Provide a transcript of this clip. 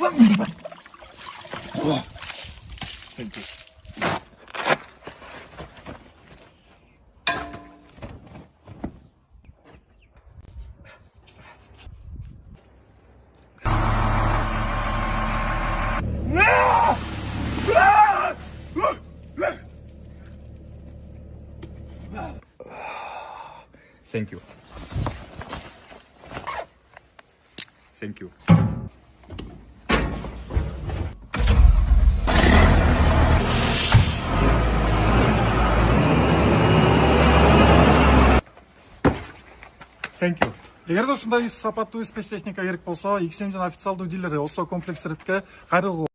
Thank you. Thank you. Thank you. Thank you. Эгер да ушундай сапаттуу спецтехника керек болсо, XM жана официалдуу дилери Osso комплекстерге кайрылгыла.